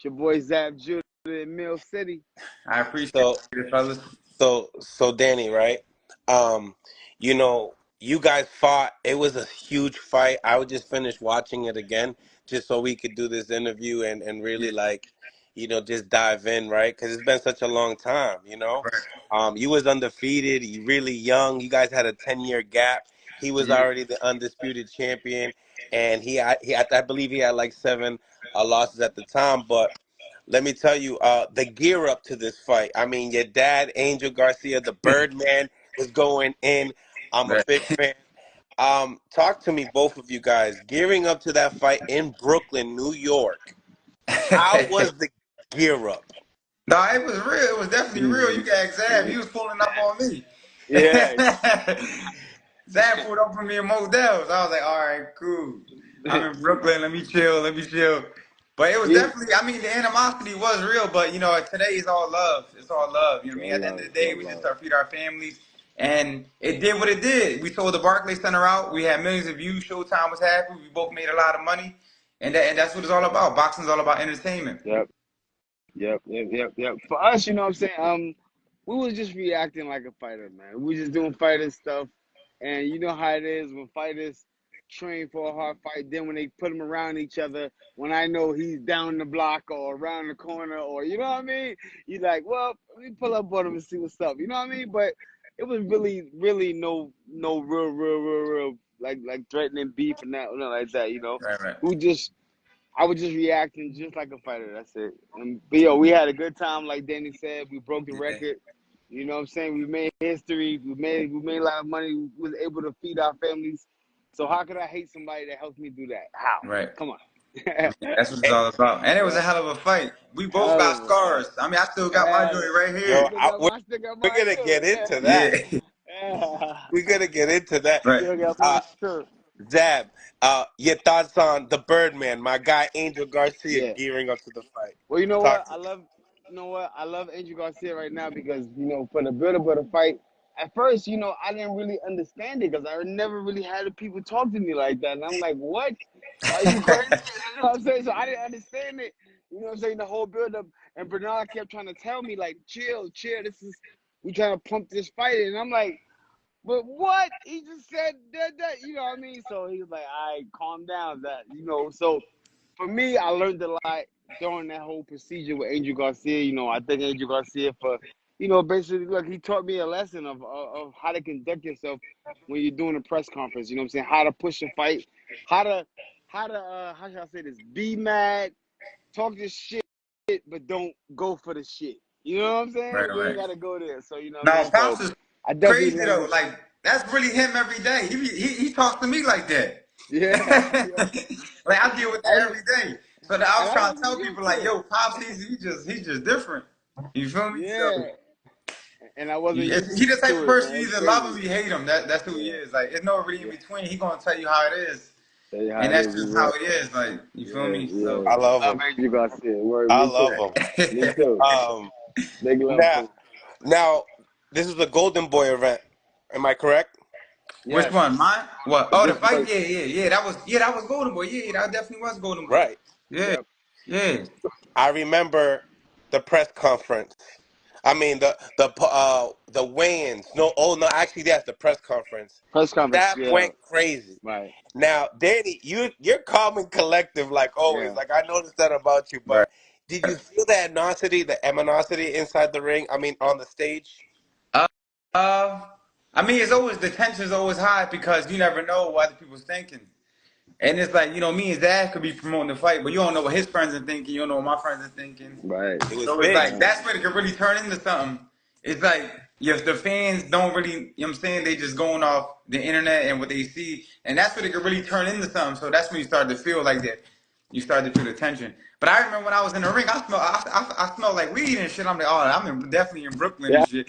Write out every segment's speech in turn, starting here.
your boy Zab Judah in Mill City. I appreciate So it, fellas. so Danny, right? Um, you guys fought. It was a huge fight. I would just finish watching it again just so we could do this interview and really Yeah, like, just dive in, right? Because it's been such a long time, right. You was undefeated, you really young. You guys had a 10-year gap. He was Yeah, already the undisputed champion, and I believe he had like seven losses at the time, but let me tell you, the gear up to this fight. I mean, your dad, Angel Garcia, the Birdman, was going in. I'm a right. big fan. Talk to me, both of you guys. Gearing up to that fight in Brooklyn, New York. How was the gear up? No, it was real. It was definitely real. You got Zab. He was pulling up on me. Yeah. Zab pulled up on me in Modell's. I was like, all right, cool. I'm in Brooklyn. Let me chill. Let me chill. But it was Yeah. definitely, I mean, the animosity was real, but, today is all love. It's all love. You know what I mean? All At the end love, of the day, all we just love. start feed our families. And it did what it did. We sold the Barclays Center out. We had millions of views. Showtime was happy. We both made a lot of money. And that's what it's all about. Boxing's all about entertainment. Yep. Yep. For us, you know what I'm saying? We was just reacting like a fighter, man. We just doing fighter stuff. And you know how it is when fighters train for a hard fight, then when they put them around each other, when I know he's down the block or around the corner or you know what I mean? You're like, well, let me pull up on him and see what's up. You know what I mean? But it was really no real like threatening beef and that, nothing like that, you know. Right, right. We just I was just reacting just like a fighter. That's it. But yo, we had a good time, like Danny said. We broke the Yeah. record. You know what I'm saying? We made history. We made a lot of money. We was able to feed our families. So how could I hate somebody that helped me do that? How? Right. Come on. That's what it's all about. And it was Yeah. a hell of a fight. We both Hell got of a fight. scars. I mean, I still got my joint right Yo, here. I still got we're mine gonna too. get into that. Yeah. Yeah. We're gonna get into that. Right. Still got Uh, mine too. Zab, your thoughts on the Birdman, my guy Angel Garcia, Yeah. gearing up to the fight. Well, you know Talk what? to me. You know what? I love Angel Garcia right now because, for the build-up of the fight, at first, I didn't really understand it because I never really had people talk to me like that. And I'm like, what? Are you crazy? You know what I'm saying? So I didn't understand it. You know what I'm saying? The whole build-up. And Bernard kept trying to tell me, like, chill. We trying to pump this fight. And I'm like, but what? He just said that. You know what I mean? So he was like, all right, calm down. So for me, I learned a lot during that whole procedure with Angel Garcia. I thank Angel Garcia for, basically, look, he taught me a lesson of how to conduct yourself when you're doing a press conference. You know what I'm saying? How to push a fight, how to, how should I say this? Be mad, talk this shit, but don't go for the shit. You know what I'm saying? Right, We ain't right. got to go there. So, you know what I Now, mean? So Pops is I definitely crazy learned though. it. Like that's really him every day. He talks to me like that. Yeah. Yeah. Like I deal with that And every day. So I was I trying live to with tell you people like, too. yo, Pops, he's just different. You feel me? So Yeah. And I wasn't used he the type of to it, person man. you It's either love him crazy. or you hate him. That's who he Yeah. is. Like it's no really in Yeah. between. He gonna tell you how it is, Tell you how and it that's is. just You're how right. it is. Like you feel Yeah. me? So Yeah. I love Love him. Angel Garcia. Word. I Me love too. him. Me too. Um, Big love now, too. now, this is the Golden Boy event. Am I correct? which Yes. one? Mine? What? Oh, the This fight? was. Yeah. That was Golden Boy. Yeah, that definitely was Golden Boy. Right. Yeah, Yep. yeah. I remember the press conference. I mean the weigh-ins. No, oh no, actually that's the press conference. Press conference. That Yeah. went crazy. Right. Now, Danny, you're calm and collective like always. Yeah. Like I noticed that about you, Right. but did you feel the animosity inside the ring? I mean, on the stage. Uh, uh, I mean, it's always the tension's always high because you never know what other people's thinking. And it's like, me and Zach could be promoting the fight, but you don't know what his friends are thinking. You don't know what my friends are thinking. Right. It was So it's big. like, Right. that's when it could really turn into something. It's like, if the fans don't really, what I'm saying, they just going off the internet and what they see. And that's when it could really turn into something. So that's when you start to feel like that. You start to feel the tension. But I remember when I was in the ring, I smelled like weed and shit. I'm like, oh, definitely in Brooklyn Yeah. and shit.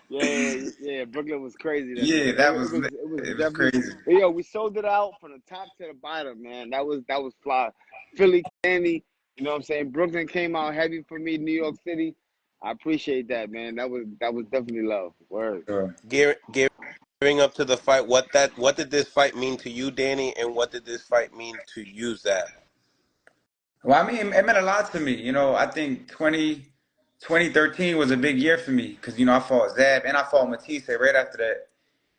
Yeah. Brooklyn was crazy that Yeah, night. that was It was it was definitely. crazy. But yo, we sold it out from the top to the bottom, man. That was fly. Philly, Candy. You know what I'm saying? Brooklyn came out heavy for me. New York City. I appreciate that, man. That was definitely love. Word. Sure. Gearing up to the fight. What did this fight mean to you, Danny, and what did this fight mean to you, Zab? Well, I mean, it meant a lot to me. I think 2013 was a big year for me because, I fought Zab and I fought Matisse right after that.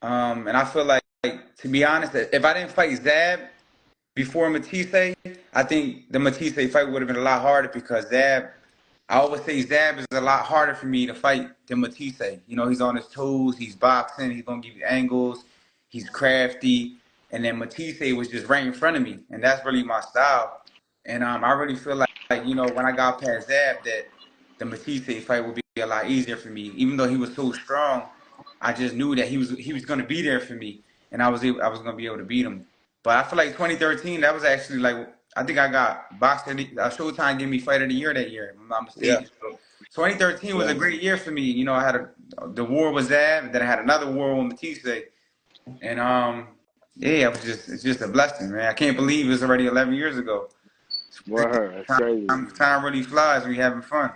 And I feel like, to be honest, if I didn't fight Zab before Matisse, I think the Matisse fight would have been a lot harder because I always say Zab is a lot harder for me to fight than Matisse. He's on his toes, he's boxing, he's gonna give you angles, he's crafty, and then Matisse was just right in front of me, and that's really my style. And I really feel like when I got past Zab, that the Matisse fight would be a lot easier for me, even though he was so strong. I just knew that he was gonna be there for me, and I was gonna be able to beat him. But I feel like 2013, that was actually like I think I got Showtime gave me Fight of the Year that year, if I'm not Yeah. mistaken. So 2013 was a Right. great year for me. I had the war with Zab, and then I had another war with Matisse, and yeah, it's just a blessing, man. I can't believe it's already 11 years ago. It's crazy. Word. That's crazy. Time really flies when you're having fun.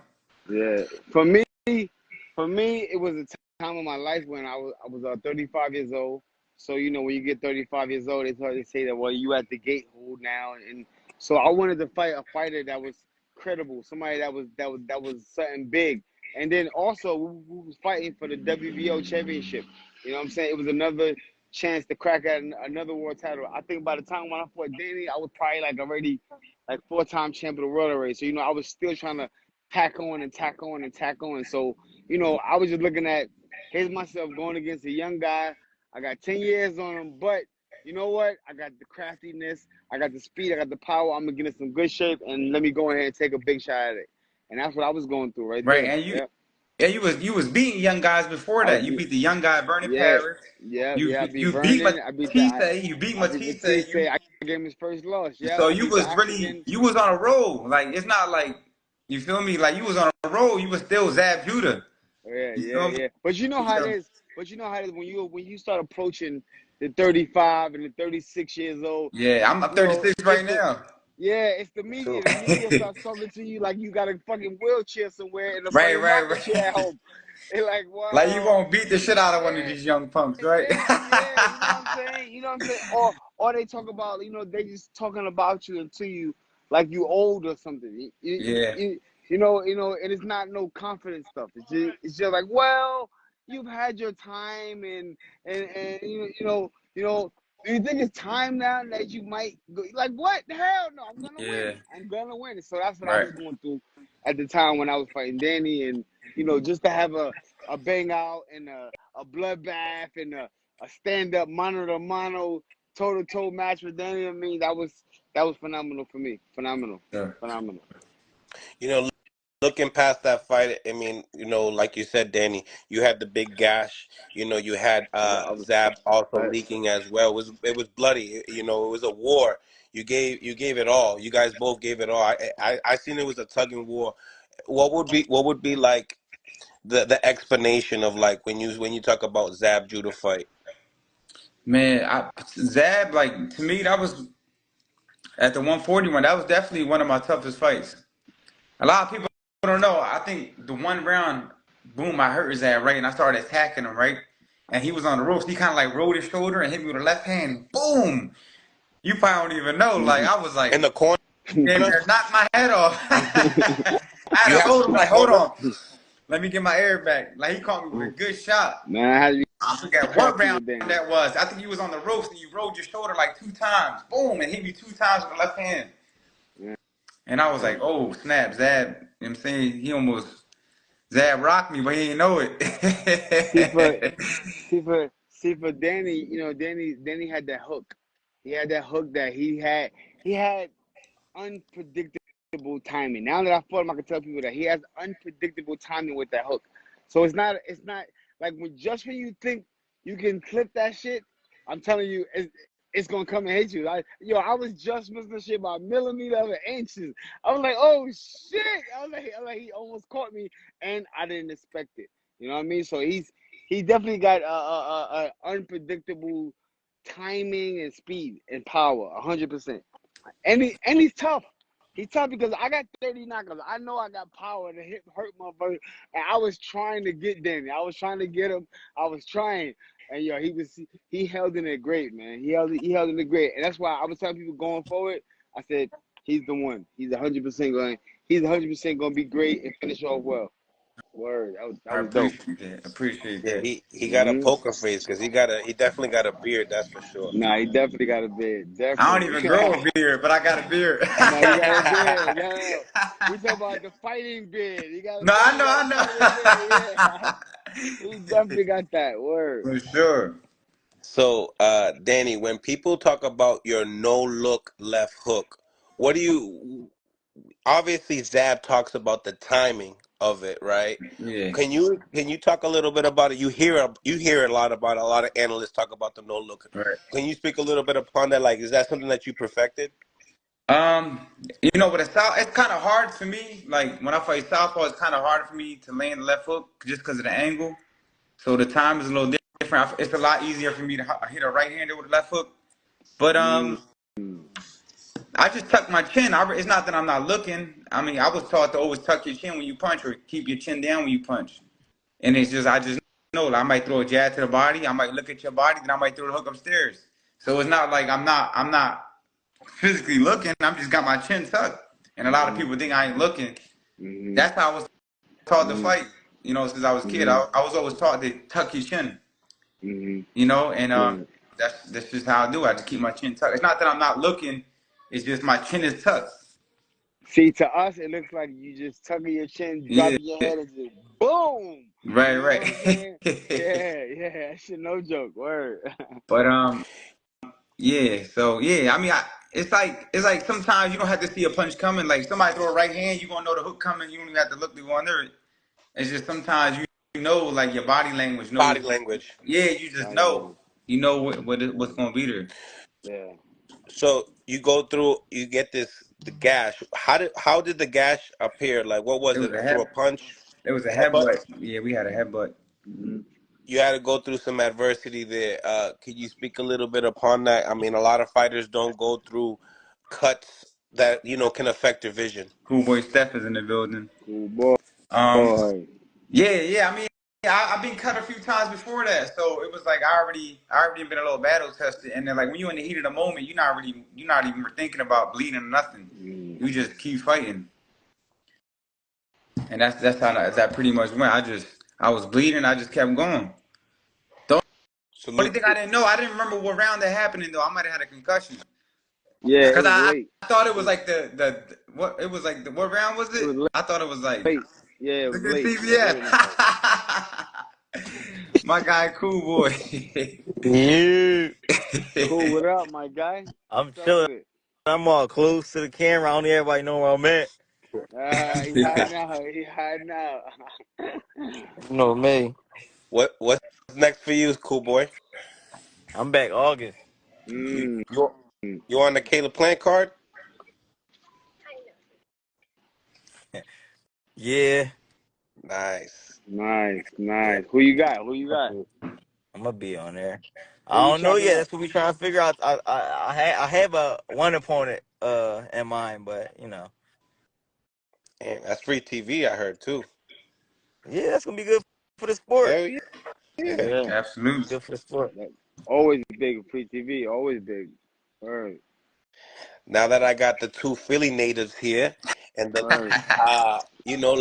Yeah. For me, it was a time of my life when I was 35 years old. So when you get 35 years old, it's hard to say that, well, you at the gate hold now, and so I wanted to fight a fighter that was credible, somebody that was something big, and then also we was fighting for the WBO championship. You know what I'm saying? It was another chance to crack at another world title. I think by the time when I fought Danny, I was probably like already like four-time champion of the world already. So I was still trying to tack on and tack on and tack on. So I was just looking at here's myself going against a young guy. I got 10 years on him, but you know what? I got the craftiness, I got the speed, I got the power. I'm gonna get in some good shape, and let me go ahead and take a big shot at it. And that's what I was going through right Right, there. and Yeah, you was beating young guys before I was that. You beat. beat the young guy Bernie Yeah, Paris. yeah, You yeah. I beat you beat Vernon. I beat the. Matisse. You beat I beat Matisse. Matisse. I gave him his first loss. Yeah, So I beat the African. you was on a roll. Like it's not like you feel me. Like you was on a roll. You was still Zab Judah. Yeah, You yeah, feel me? yeah. But you know how it So, is. But you know how it is when you start approaching the 35 and the 36 years old. yeah, I'm You know, 36 it's right the now. yeah, it's the True. media. The media starts talking to you like you got a fucking wheelchair somewhere in a Right, fucking right, rocking chair at right. home. They're like, Like you well, gonna beat the shit out of one of yeah, these young punks, right? yeah, yeah. You know what I'm saying? You know what I'm saying? Or they talk about, they just talking about you and to you like you old or something. Yeah, And it's not no confidence stuff. It's just like, well, you've had your time, and do you think it's time now that you might go? Like, what? Hell no, I'm gonna yeah, win. I'm gonna win. So that's what I right. was going through at the time when I was fighting Danny, and just to have a bang out and a bloodbath and a stand up mano to mano toe to toe match with Danny. I mean, that was phenomenal for me. Phenomenal, Yeah, phenomenal. You know, looking past that fight, I mean, like you said, Danny, you had the big gash. You had I was Zab also right. leaking as well. It was bloody. It was a war. You gave it all. You guys both gave it all. I seen it was a tugging war. What would be like the explanation of like when you talk about Zab Judah fight? man. Zab, like to me, that was at the 141. That was definitely one of my toughest fights. A lot of people don't know. I think the one round, boom, I hurt his ass right, and I started attacking him right, and he was on the ropes. He kind of like rolled his shoulder and hit me with a left hand. And boom! You probably don't even know. Like I was like, In the corner, damn near knocked my head off. I had you to had hold him him in the like, hold corner. on, let me get my air back. Like he caught me with a good shot. Man, I had to I be forgot what crafty round with Danny. that was. I think you was on the ropes and you rolled your shoulder like two times. Boom, and hit me two times with the left hand. Yeah, And I was yeah. like, oh snap, Zab. You know what I'm saying? He almost Zab rocked me, but he didn't know it. See for see for Danny, Danny had that hook. He had that hook that he had unpredictable timing. Now that I fought him, I can tell people that he has unpredictable timing with that hook. So it's not like when you think you can clip that shit, I'm telling you, it's gonna come and hit you. I was just missing the shit by millimeter of inches. I was like, oh shit! I was like, he almost caught me, and I didn't expect it. You know what I mean? So he definitely got a unpredictable timing and speed and power, 100%. And he's tough. He's tough because I got 30 knockouts. I know I got power to hurt motherfuckers. And I was trying to get Danny. I was trying to get him. I was trying. And he held in it great, man. He held in it great. And that's why I was telling people going forward, I said, He's the one. He's 100% going. He's 100% going to be great and finish off well. Word. That I was dope. appreciate that. Appreciate Yeah, that. he got a Hmm. poker face because he definitely got a beard, that's for sure. Nah, he definitely got a beard. I don't Definitely. even grow a beard, but I got a beard. No, he got a beard. No, we talk about the fighting beard. He got a No, beard. I He know, got a fighting beard. Yeah, he I know. definitely got that word. For sure. So, Danny, when people talk about your no look left hook, what do you obviously Zab talks about the timing of it, right? Yeah. Can you talk a little bit about it? You hear a lot about it. A lot of analysts talk about the no look. Right. Can you speak a little bit upon that? Like, is that something that you perfected? Um, with a south, it's kind of hard for me. Like when I fight southpaw, it's kind of hard for me to land the left hook just because of the angle. So the time is a little different. It's a lot easier for me to hit a right-hander with a left hook. But Mm, I just tuck my chin. It's not that I'm not looking. I mean, I was taught to always tuck your chin when you punch or keep your chin down when you punch. And it's just I just know like, I might throw a jab to the body. I might look at your body, then I might throw the hook upstairs. So it's not like I'm not physically looking. I'm just got my chin tucked. And a lot of mm, people think I ain't looking. mm, That's how I was taught to mm, fight. Since I was a kid, mm, I was always taught to tuck your chin. mm. And Yeah. that's just how I do it. I just keep my chin tucked. It's not that I'm not looking. It's just my chin is tucked. See, to us, it looks like you just tucking your chin, Yeah. dropping your head, and just boom. Right, You know what I'm saying? right. Yeah, yeah. That shit, no joke. Word. But yeah. So yeah, I mean, it's like sometimes you don't have to see a punch coming. Like somebody throw a right hand, you gonna know the hook coming. You don't even have to look to go under it. It's just sometimes you know, like your body language Body knows. language. Yeah, you just Body know. language. You know what's gonna be there. Yeah. So you go through, you get the gash. How did the gash appear? Like, what It was was it? a Through head. a punch, It was a headbutt? headbutt. Yeah, we had a headbutt. Mm-hmm. You had to go through some adversity there. Could you speak a little bit upon that? I mean, a lot of fighters don't go through cuts that can affect their vision. Cool boy Steph is in the building. Cool boy. Um, yeah. I mean, I've been cut a few times before that, so it was like I already been a little battle tested. And then like when you in the heat of the moment, you're not even thinking about bleeding or nothing. Mm. You just keep fighting, and that's how that pretty much went. I was bleeding. I just kept going. The only Salute. thing I didn't know, I didn't remember what round that happened in though. I might have had a concussion Yeah, it because was I late. thought it was like the what it was like the what round was It it? was I thought it was like late. Yeah, it was look at late. It was late CBS. in the fight. My guy, cool boy. Yeah, Cool. What up, my guy? I'm What's up chilling. with it? I'm all close to the camera. I don't need everybody know where I'm at. He hiding out. He hiding out. You know me. What's next for you, cool boy? I'm back August. You Mm. you you on the Caleb Plant card? Yeah, Nice. Nice, yeah. nice. Who you got? Who you got? I'm gonna be on there. Who I you don't know chopping yet. up? That's what we trying to figure out. I have a one opponent in mind, but And that's free TV, I heard too. yeah, that's gonna be good for the sport. Hell yeah. Yeah. Yeah. Absolutely. Good for the sport. That, always big free TV. Always big. Word. Now that I got the two Philly natives here, and Word. uh, you know,